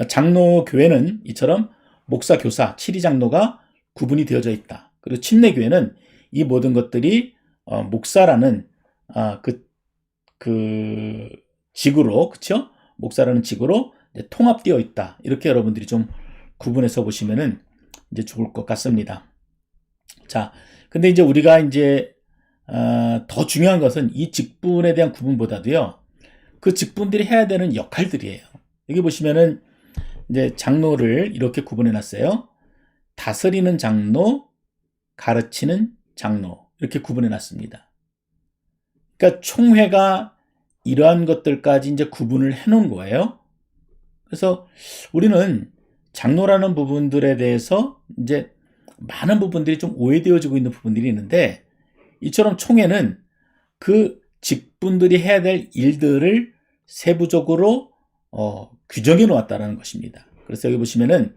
A: 장로 교회는 이처럼 목사, 교사, 치리 장로가 구분이 되어져 있다. 그리고 침례 교회는 이 모든 것들이 목사라는 그 직으로, 그쵸? 목사라는 직으로 통합되어 있다. 이렇게 여러분들이 좀 구분해서 보시면은 이제 좋을 것 같습니다. 자, 근데 이제 우리가 이제 더 중요한 것은 이 직분에 대한 구분보다도요, 그 직분들이 해야 되는 역할들이에요. 여기 보시면은 이제 장로를 이렇게 구분해 놨어요. 다스리는 장로, 가르치는 장로 이렇게 구분해 놨습니다. 그러니까 총회가 이러한 것들까지 이제 구분을 해 놓은 거예요. 그래서 우리는 장로라는 부분들에 대해서 이제 많은 부분들이 좀 오해되어지고 있는 부분들이 있는데 이처럼 총회는 그 직분들이 해야 될 일들을 세부적으로 규정해 놓았다는 것입니다. 그래서 여기 보시면은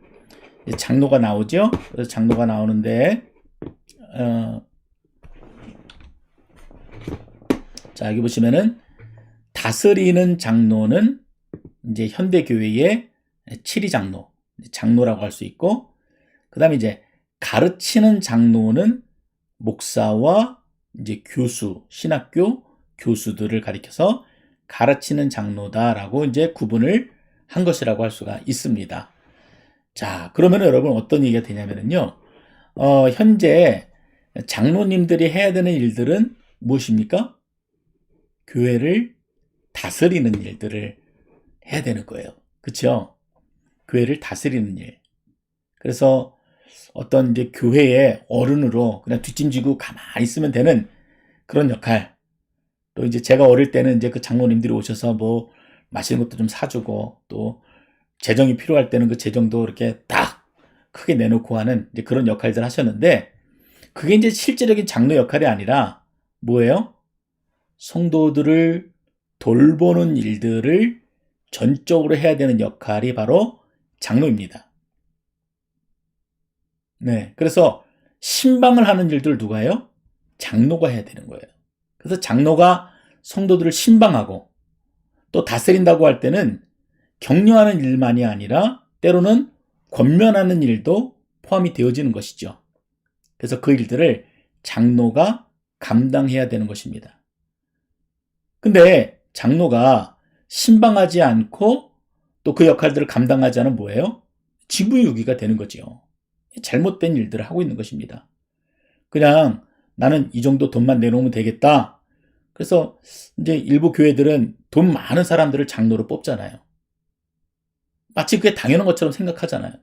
A: 장로가 나오죠. 그래서 장로가 나오는데 자, 여기 보시면은 다스리는 장로는 이제 현대교회의 치리 장로, 장로라고 할 수 있고, 그 다음에 이제 가르치는 장로는 목사와 이제 교수, 신학교 교수들을 가리켜서 가르치는 장로다라고 이제 구분을 한 것이라고 할 수가 있습니다. 자, 그러면 여러분 어떤 얘기가 되냐면요. 현재 장로님들이 해야 되는 일들은 무엇입니까? 교회를 다스리는 일들을 해야 되는 거예요. 그렇죠? 교회를 다스리는 일. 그래서 어떤 이제 교회의 어른으로 그냥 뒷짐지고 가만히 있으면 되는 그런 역할. 또 이제 제가 어릴 때는 이제 그 장로님들이 오셔서 뭐 맛있는 것도 좀 사주고 또 재정이 필요할 때는 그 재정도 이렇게 딱 크게 내놓고 하는 이제 그런 역할들 하셨는데 그게 이제 실제적인 장로 역할이 아니라 뭐예요? 성도들을 돌보는 일들을 전적으로 해야 되는 역할이 바로 장로입니다. 네. 그래서 신방을 하는 일들 누가 해요? 장로가 해야 되는 거예요. 그래서 장로가 성도들을 신방하고 또 다스린다고 할 때는 격려하는 일만이 아니라 때로는 권면하는 일도 포함이 되어지는 것이죠. 그래서 그 일들을 장로가 감당해야 되는 것입니다. 근데 장로가 신방하지 않고 또 그 역할들을 감당하지 않으면 뭐예요? 직무유기가 되는 거죠. 잘못된 일들을 하고 있는 것입니다. 그냥 나는 이 정도 돈만 내놓으면 되겠다. 그래서 이제 일부 교회들은 돈 많은 사람들을 장로로 뽑잖아요. 마치 그게 당연한 것처럼 생각하잖아요.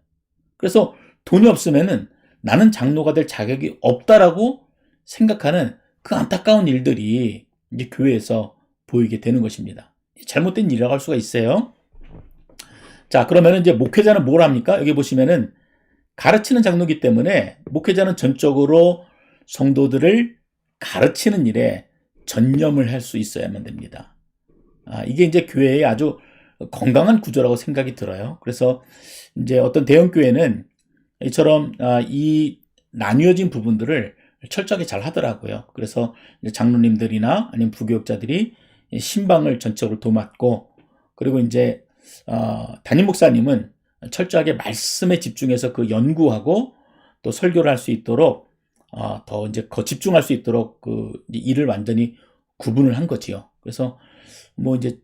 A: 그래서 돈이 없으면은 나는 장로가 될 자격이 없다라고 생각하는 그 안타까운 일들이 이제 교회에서 보이게 되는 것입니다. 잘못된 일이라고 할 수가 있어요. 자, 그러면은 이제 목회자는 뭘 합니까? 여기 보시면은 가르치는 장로이기 때문에 목회자는 전적으로 성도들을 가르치는 일에 전념을 할 수 있어야만 됩니다. 이게 이제 교회의 아주 건강한 구조라고 생각이 들어요. 그래서 이제 어떤 대형 교회는 이처럼 이 나뉘어진 부분들을 철저하게 잘 하더라고요. 그래서 이제 장로님들이나 아니면 부교육자들이 신방을 전적으로 도맡고 그리고 이제 담임 목사님은 철저하게 말씀에 집중해서 그 연구하고 또 설교를 할 수 있도록 더 이제 집중할 수 있도록 그 일을 완전히 구분을 한 거지요. 그래서 뭐 이제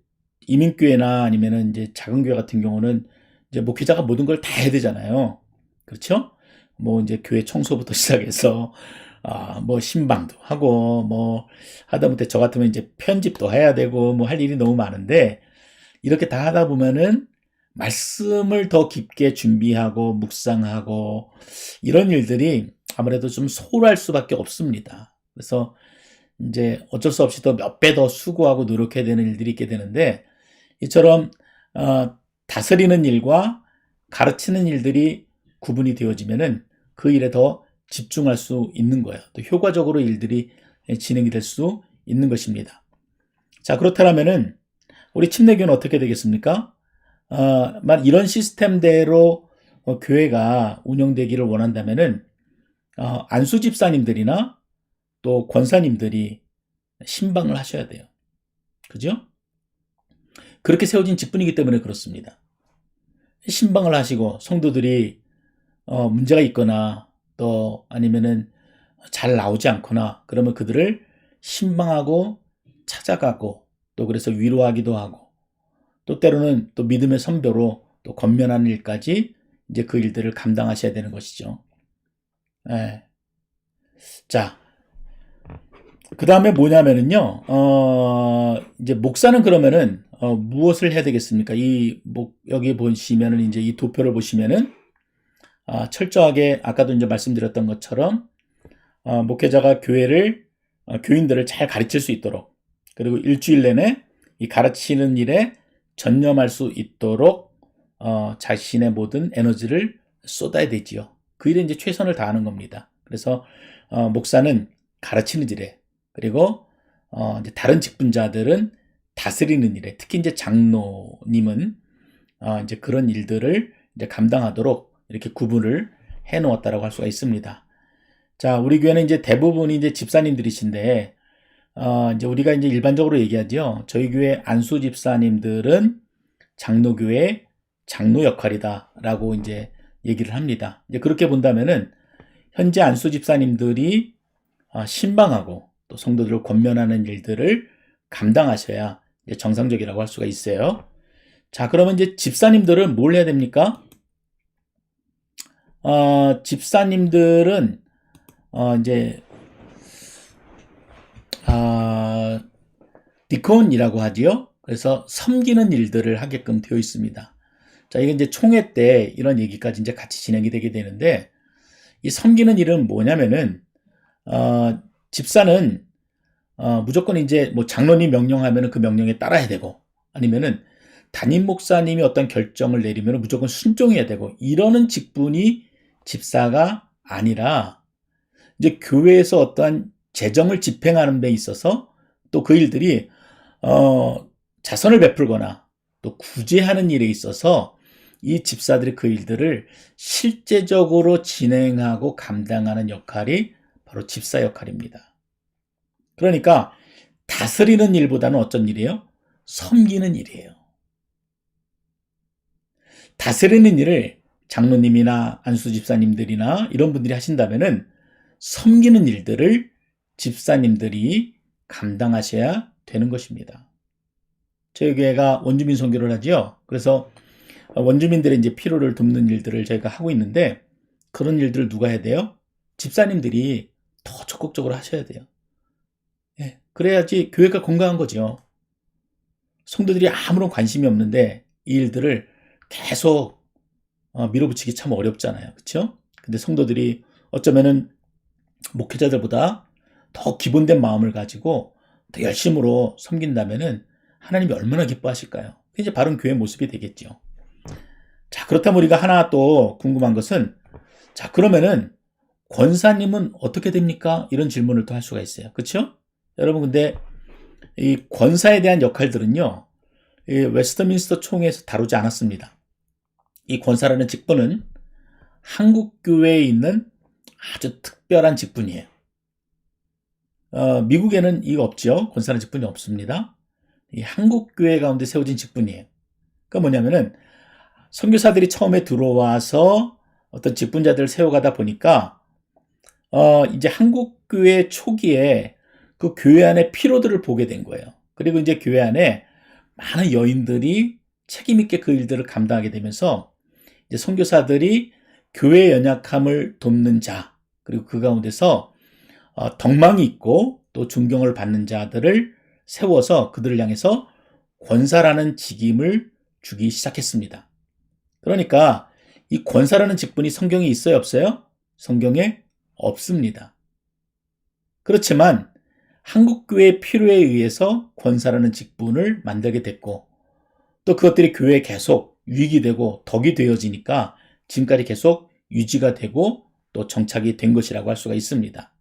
A: 이민교회나 아니면은 이제 작은 교회 같은 경우는 이제 목회자가 모든 걸 다 해야 되잖아요. 그렇죠? 뭐 이제 교회 청소부터 시작해서 뭐 신방도 하고 뭐 하다못해 저 같으면 이제 편집도 해야 되고 뭐 할 일이 너무 많은데 이렇게 다 하다 보면은 말씀을 더 깊게 준비하고 묵상하고 이런 일들이 아무래도 좀 소홀할 수밖에 없습니다. 그래서 이제 어쩔 수 없이 더 몇 배 더 수고하고 노력해야 되는 일들이 있게 되는데 이처럼 다스리는 일과 가르치는 일들이 구분이 되어지면은 그 일에 더 집중할 수 있는 거예요. 또 효과적으로 일들이 진행이 될 수 있는 것입니다. 자, 그렇다면은 우리 침례교는 어떻게 되겠습니까? 이런 시스템대로 교회가 운영되기를 원한다면은 안수 집사님들이나 또 권사님들이 신방을 하셔야 돼요. 그죠? 그렇게 세워진 직분이기 때문에 그렇습니다. 신방을 하시고 성도들이 문제가 있거나 또 아니면은 잘 나오지 않거나 그러면 그들을 신방하고 찾아가고 또 그래서 위로하기도 하고 또 때로는 또 믿음의 선배로 또 권면하는 일까지 이제 그 일들을 감당하셔야 되는 것이죠. 예. 자, 그 다음에 뭐냐면은요, 이제 목사는 그러면은, 무엇을 해야 되겠습니까? 여기 보시면은 이제 이 도표를 보시면은, 철저하게 아까도 이제 말씀드렸던 것처럼, 목회자가 교인들을 잘 가르칠 수 있도록, 그리고 일주일 내내 이 가르치는 일에 전념할 수 있도록, 자신의 모든 에너지를 쏟아야 되지요. 그 일에 이제 최선을 다하는 겁니다. 그래서, 목사는 가르치는 일에, 그리고 이제 다른 직분자들은 다스리는 일에, 특히 이제 장로님은 이제 그런 일들을 이제 감당하도록 이렇게 구분을 해 놓았다라고 할 수가 있습니다. 자, 우리 교회는 이제 대부분이 이제 집사님들이신데, 이제 우리가 이제 일반적으로 얘기하죠. 저희 교회 안수 집사님들은 장로교회 장로 역할이다라고 이제 얘기를 합니다. 이제 그렇게 본다면은 현재 안수 집사님들이 신방하고 또 성도들을 권면하는 일들을 감당하셔야 이제 정상적이라고 할 수가 있어요. 자, 그러면 이제 집사님들은 뭘 해야 됩니까? 집사님들은 이제 디콘이라고 하지요. 그래서 섬기는 일들을 하게끔 되어 있습니다. 자, 이게 이제 총회 때 이런 얘기까지 이제 같이 진행이 되게 되는데, 이 섬기는 일은 뭐냐면은 집사는 무조건 이제 뭐 장로님 명령하면은 그 명령에 따라야 되고, 아니면은 담임 목사님이 어떤 결정을 내리면 무조건 순종해야 되고, 이러는 직분이 집사가 아니라 이제 교회에서 어떠한 재정을 집행하는 데 있어서 또 그 일들이 자선을 베풀거나 또 구제하는 일에 있어서 이 집사들이 그 일들을 실제적으로 진행하고 감당하는 역할이 바로 집사 역할입니다. 그러니까 다스리는 일보다는 어떤 일이에요? 섬기는 일이에요. 다스리는 일을 장로님이나 안수 집사님들이나 이런 분들이 하신다면은 섬기는 일들을 집사님들이 감당하셔야 되는 것입니다. 저희 교회가 원주민 선교를 하지요. 그래서 원주민들의 이제 필요를 돕는 일들을 저희가 하고 있는데 그런 일들을 누가 해야 돼요? 집사님들이 더 적극적으로 하셔야 돼요. 예, 그래야지 교회가 건강한 거죠. 성도들이 아무런 관심이 없는데 이 일들을 계속 밀어붙이기 참 어렵잖아요. 그렇죠? 근데 성도들이 어쩌면은 목회자들보다 더 기본된 마음을 가지고 더 열심으로 섬긴다면은 하나님이 얼마나 기뻐하실까요? 그게 이제 바른 교회 모습이 되겠죠. 자, 그렇다면 우리가 하나 또 궁금한 것은, 자, 그러면은 권사님은 어떻게 됩니까? 이런 질문을 또 할 수가 있어요. 그렇죠? 여러분, 근데 이 권사에 대한 역할들은요, 이 웨스트민스터 총회에서 다루지 않았습니다. 이 권사라는 직분은 한국 교회에 있는 아주 특별한 직분이에요. 미국에는 이거 없죠. 권사라는 직분이 없습니다. 이 한국 교회 가운데 세워진 직분이에요. 그러니까 뭐냐면은 선교사들이 처음에 들어와서 어떤 직분자들을 세워가다 보니까 이제 한국 교회 초기에 그 교회 안의 피로들을 보게 된 거예요. 그리고 이제 교회 안에 많은 여인들이 책임 있게 그 일들을 감당하게 되면서 이제 선교사들이 교회 연약함을 돕는 자, 그리고 그 가운데서 덕망이 있고 또 존경을 받는 자들을 세워서 그들을 향해서 권사라는 직임을 주기 시작했습니다. 그러니까 이 권사라는 직분이 성경에 있어요, 없어요? 성경에 없습니다. 그렇지만 한국교회의 필요에 의해서 권사라는 직분을 만들게 됐고 또 그것들이 교회에 계속 유익이 되고 덕이 되어지니까 지금까지 계속 유지가 되고 또 정착이 된 것이라고 할 수가 있습니다.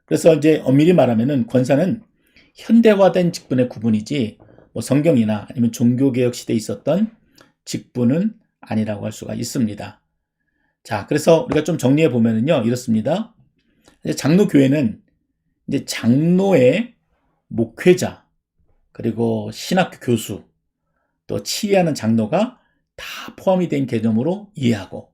A: 그래서 이제 엄밀히 말하면은 권사는 현대화된 직분의 구분이지 뭐 성경이나 아니면 종교개혁 시대에 있었던 직분은 아니라고 할 수가 있습니다. 자, 그래서 우리가 좀 정리해 보면은요, 이렇습니다. 이제 장로교회는 이제 장로의 목회자, 그리고 신학교 교수, 또 치리하는 장로가 다 포함이 된 개념으로 이해하고,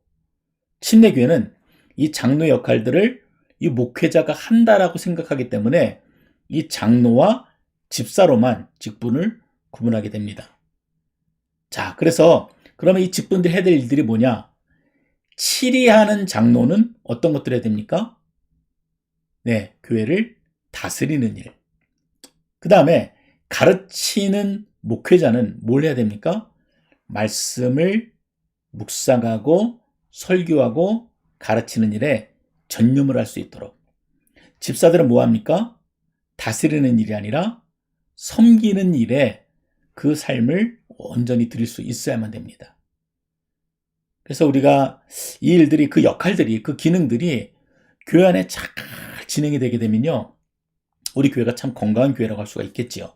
A: 침례교회는 이 장로 역할들을 이 목회자가 한다라고 생각하기 때문에 이 장로와 집사로만 직분을 구분하게 됩니다. 자, 그래서 그러면 이 직분들 해야 될 일들이 뭐냐? 치리하는 장로는 어떤 것들 해야 됩니까? 네, 교회를 다스리는 일. 그 다음에 가르치는 목회자는 뭘 해야 됩니까? 말씀을 묵상하고 설교하고 가르치는 일에 전념을 할 수 있도록. 집사들은 뭐 합니까? 다스리는 일이 아니라 섬기는 일에 그 삶을 온전히 드릴 수 있어야만 됩니다. 그래서 우리가 이 일들이, 그 역할들이, 그 기능들이 교회 안에 잘 진행이 되게 되면요, 우리 교회가 참 건강한 교회라고 할 수가 있겠지요.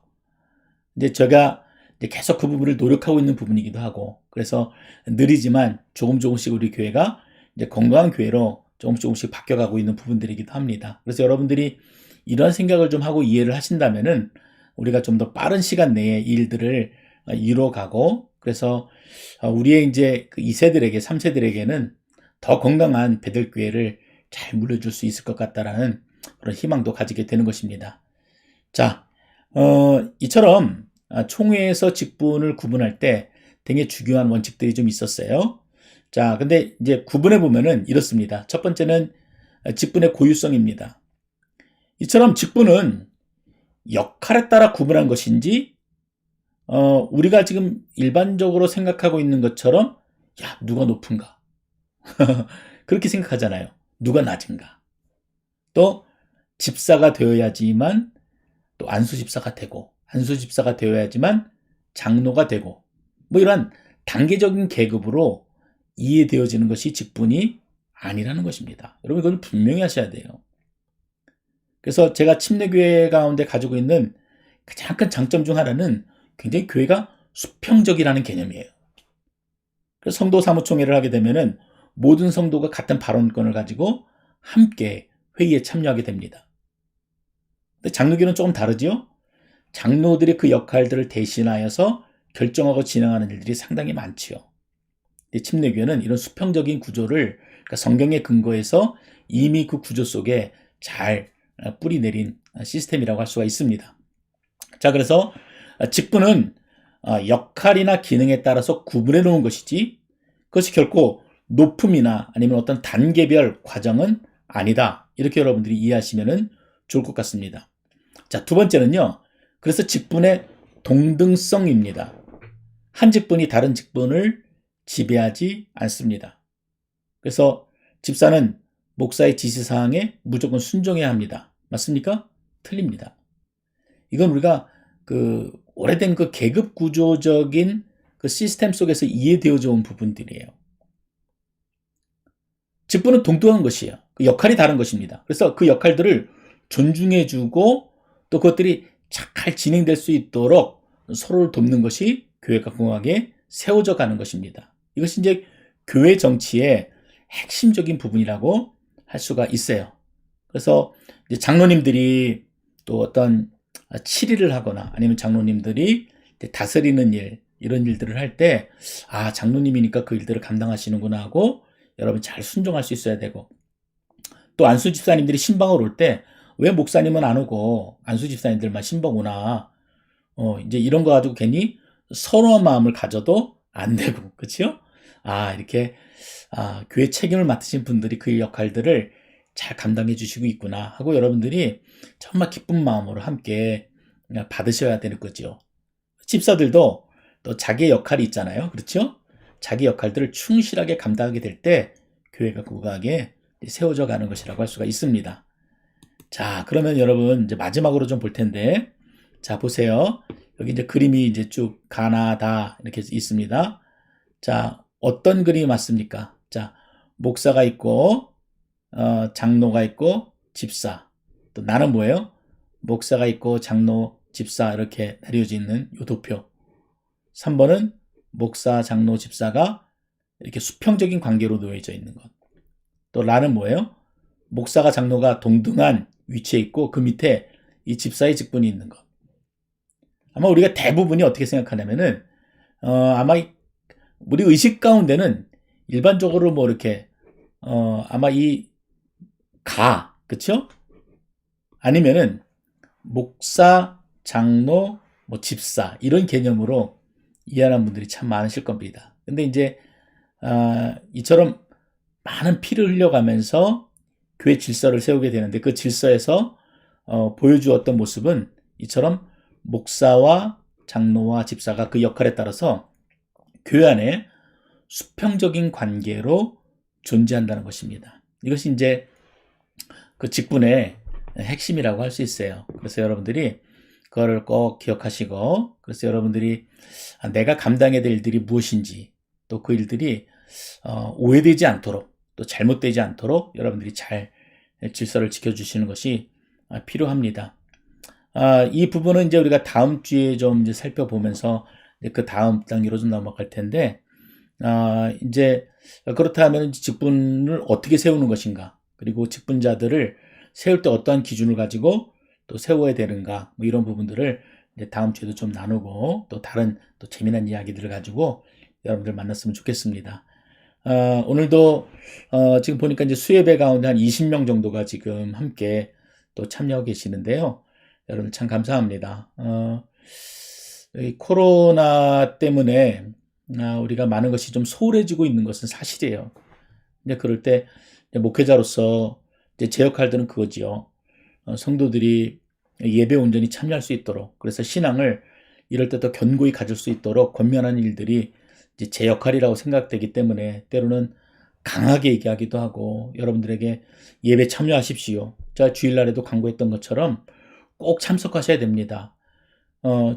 A: 이제 제가 계속 그 부분을 노력하고 있는 부분이기도 하고, 그래서 느리지만 조금씩 우리 교회가 이제 건강한 교회로 조금씩 바뀌어가고 있는 부분들이기도 합니다. 그래서 여러분들이 이런 생각을 좀 하고 이해를 하신다면은 우리가 좀 더 빠른 시간 내에 이 일들을 이뤄가고, 그래서 우리의 이제 그 2세들에게, 3세들에게는 더 건강한 베들교회를 잘 물려줄 수 있을 것 같다라는 그런 희망도 가지게 되는 것입니다. 자, 이처럼 총회에서 직분을 구분할 때 되게 중요한 원칙들이 좀 있었어요. 자, 근데 이제 구분해 보면은 이렇습니다. 첫 번째는 직분의 고유성입니다. 이처럼 직분은 역할에 따라 구분한 것인지, 우리가 지금 일반적으로 생각하고 있는 것처럼, 야, 누가 높은가? 그렇게 생각하잖아요. 누가 낮은가? 또, 집사가 되어야지만 또 안수집사가 되고, 안수집사가 되어야지만 장로가 되고, 뭐 이런 단계적인 계급으로 이해되어지는 것이 직분이 아니라는 것입니다. 여러분, 이걸 분명히 하셔야 돼요. 그래서 제가 침례교회 가운데 가지고 있는 가장 큰 장점 중 하나는 굉장히 교회가 수평적이라는 개념이에요. 그래서 성도 사무총회를 하게 되면은 모든 성도가 같은 발언권을 가지고 함께 회의에 참여하게 됩니다. 근데 장로교는 조금 다르죠? 장로들이 그 역할들을 대신하여서 결정하고 진행하는 일들이 상당히 많지요. 근데 침례교회는 이런 수평적인 구조를, 그러니까 성경에 근거해서 이미 그 구조 속에 잘 뿌리 내린 시스템이라고 할 수가 있습니다. 자, 그래서 직분은 역할이나 기능에 따라서 구분해 놓은 것이지, 그것이 결코 높음이나 아니면 어떤 단계별 과정은 아니다. 이렇게 여러분들이 이해하시면 좋을 것 같습니다. 자, 두 번째는요, 그래서 직분의 동등성입니다. 한 직분이 다른 직분을 지배하지 않습니다. 그래서 집사는 목사의 지시사항에 무조건 순종해야 합니다. 맞습니까? 틀립니다. 이건 우리가 그 오래된 그 계급 구조적인 그 시스템 속에서 이해되어져 온 부분들이에요. 직분은 동등한 것이에요. 그 역할이 다른 것입니다. 그래서 그 역할들을 존중해주고 또 그것들이 잘 진행될 수 있도록 서로를 돕는 것이 교회가 건강하게 세워져 가는 것입니다. 이것이 이제 교회 정치의 핵심적인 부분이라고 할 수가 있어요. 그래서 이제 장로님들이 또 어떤 치리를 하거나 아니면 장로님들이 다스리는 일, 이런 일들을 할 때, 아, 장로님이니까 그 일들을 감당하시는구나 하고 여러분 잘 순종할 수 있어야 되고, 또 안수 집사님들이 신방을 올 때 왜 목사님은 안 오고 안수 집사님들만 신방 오나, 이제 이런 거 가지고 괜히 서러운 마음을 가져도 안 되고, 그렇죠? 아, 이렇게 교회 책임을 맡으신 분들이 그 역할들을 잘 감당해 주시고 있구나 하고 여러분들이 정말 기쁜 마음으로 함께 받으셔야 되는 거죠. 집사들도 또 자기의 역할이 있잖아요. 그렇죠? 자기 역할들을 충실하게 감당하게 될 때 교회가 건강하게 세워져 가는 것이라고 할 수가 있습니다. 자, 그러면 여러분 이제 마지막으로 좀 볼 텐데, 자, 보세요. 여기 이제 그림이 이제 쭉 가나다 이렇게 있습니다. 자, 어떤 그림이 맞습니까? 자, 목사가 있고, 장로가 있고, 집사. 또 나는 뭐예요? 목사가 있고, 장로, 집사 이렇게 나뉘어져 있는 요 도표. 3번은 목사, 장로, 집사가 이렇게 수평적인 관계로 놓여져 있는 것. 또 라는 뭐예요? 목사가 장로가 동등한 위치에 있고 그 밑에 이 집사의 직분이 있는 것. 아마 우리가 대부분이 어떻게 생각하냐면은 아마 우리 의식 가운데는 일반적으로 뭐 이렇게 아마 그쵸? 아니면은 목사, 장로, 뭐 집사 이런 개념으로 이해하는 분들이 참 많으실 겁니다. 근데 이제 이처럼 많은 피를 흘려가면서 교회 질서를 세우게 되는데 그 질서에서 보여주었던 모습은 이처럼 목사와 장로와 집사가 그 역할에 따라서 교회 안에 수평적인 관계로 존재한다는 것입니다. 이것이 이제 그 직분의 핵심이라고 할 수 있어요. 그래서 여러분들이 그거를 꼭 기억하시고, 그래서 여러분들이 내가 감당해야 될 일들이 무엇인지, 또 그 일들이 오해되지 않도록, 또 잘못되지 않도록 여러분들이 잘 질서를 지켜주시는 것이 필요합니다. 이 부분은 이제 우리가 다음 주에 좀 이제 살펴보면서 그 다음 단계로 좀 넘어갈 텐데, 이제 그렇다면 직분을 어떻게 세우는 것인가, 그리고 직분자들을 세울 때 어떠한 기준을 가지고 또 세워야 되는가, 뭐 이런 부분들을 이제 다음 주에도 좀 나누고 또 다른 또 재미난 이야기들을 가지고 여러분들 만났으면 좋겠습니다. 오늘도 지금 보니까 이제 수예배 가운데 한 20명 정도가 지금 함께 또 참여하고 계시는데요. 여러분 참 감사합니다. 이 코로나 때문에 우리가 많은 것이 좀 소홀해지고 있는 것은 사실이에요. 근데 그럴 때 목회자로서 이제 제 역할들은 그거지요. 성도들이 예배 온전히 참여할 수 있도록, 그래서 신앙을 이럴 때 더 견고히 가질 수 있도록 권면하는 일들이 이제 제 역할이라고 생각되기 때문에 때로는 강하게 얘기하기도 하고, 여러분들에게 예배 참여하십시오. 제가 주일날에도 강구했던 것처럼 꼭 참석하셔야 됩니다.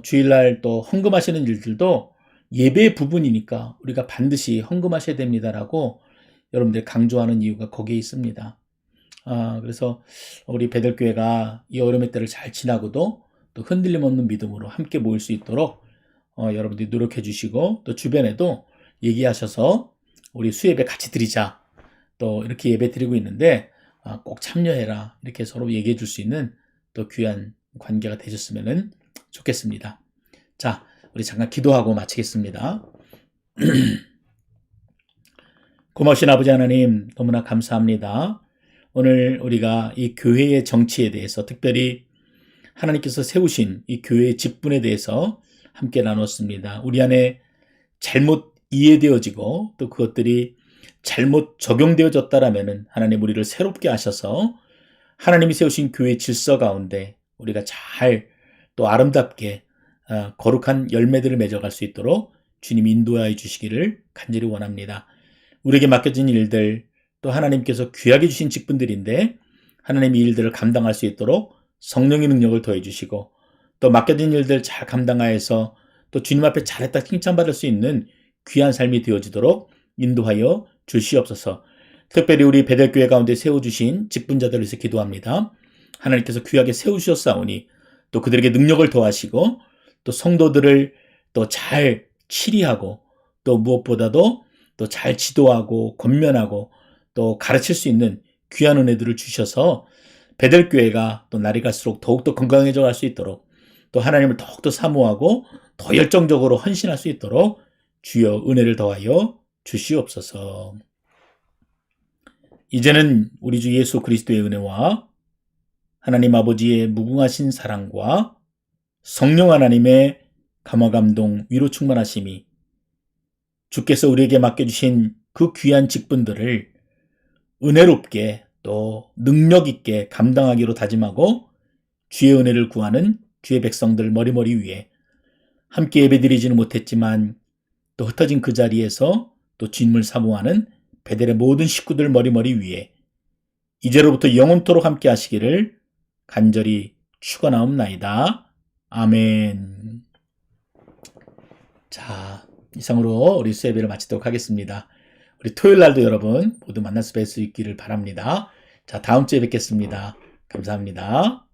A: 주일날 또 헌금하시는 일들도 예배 부분이니까 우리가 반드시 헌금하셔야 됩니다라고 여러분들 강조하는 이유가 거기에 있습니다. 그래서 우리 베들교회가 이 어려움의 때를 잘 지나고도 또 흔들림 없는 믿음으로 함께 모일 수 있도록 여러분들이 노력해 주시고, 또 주변에도 얘기하셔서 우리 수예배 같이 드리자, 또 이렇게 예배 드리고 있는데 꼭 참여해라, 이렇게 서로 얘기해 줄 수 있는 또 귀한 관계가 되셨으면 좋겠습니다. 자, 우리 잠깐 기도하고 마치겠습니다. 고마우신 아버지 하나님, 너무나 감사합니다. 오늘 우리가 이 교회의 정치에 대해서, 특별히 하나님께서 세우신 이 교회의 직분에 대해서 함께 나눴습니다. 우리 안에 잘못 이해되어지고 또 그것들이 잘못 적용되어졌다라면 하나님 우리를 새롭게 하셔서 하나님이 세우신 교회의 질서 가운데 우리가 잘 또 아름답게 거룩한 열매들을 맺어갈 수 있도록 주님 인도하여 주시기를 간절히 원합니다. 우리에게 맡겨진 일들, 또 하나님께서 귀하게 주신 직분들인데 하나님이 이 일들을 감당할 수 있도록 성령의 능력을 더해 주시고, 또 맡겨진 일들 잘 감당하여서 또 주님 앞에 잘했다 칭찬받을 수 있는 귀한 삶이 되어지도록 인도하여 주시옵소서. 특별히 우리 베델교회 가운데 세워주신 직분자들을 위해서 기도합니다. 하나님께서 귀하게 세우셨사오니 또 그들에게 능력을 더하시고, 또 성도들을 또 잘 치리하고, 또 무엇보다도 또 잘 지도하고 권면하고 또 가르칠 수 있는 귀한 은혜들을 주셔서 베델교회가 또 날이 갈수록 더욱더 건강해져 갈 수 있도록, 또 하나님을 더욱더 사모하고 더 열정적으로 헌신할 수 있도록 주여 은혜를 더하여 주시옵소서. 이제는 우리 주 예수 그리스도의 은혜와 하나님 아버지의 무궁하신 사랑과 성령 하나님의 감화감동 위로 충만하심이, 주께서 우리에게 맡겨주신 그 귀한 직분들을 은혜롭게 또 능력 있게 감당하기로 다짐하고 주의 은혜를 구하는 주의 백성들 머리머리 위에 함께 예배드리지는 못했지만 또 흩어진 그 자리에서 또 주님을 사모하는 베델의 모든 식구들 머리머리 위에 이제로부터 영원토록 함께 하시기를 간절히 축원하옵나이다. 아멘. 자, 이상으로 우리 수예배를 마치도록 하겠습니다. 우리 토요일 날도 여러분 모두 만나서 뵐 수 있기를 바랍니다. 자, 다음 주에 뵙겠습니다. 감사합니다.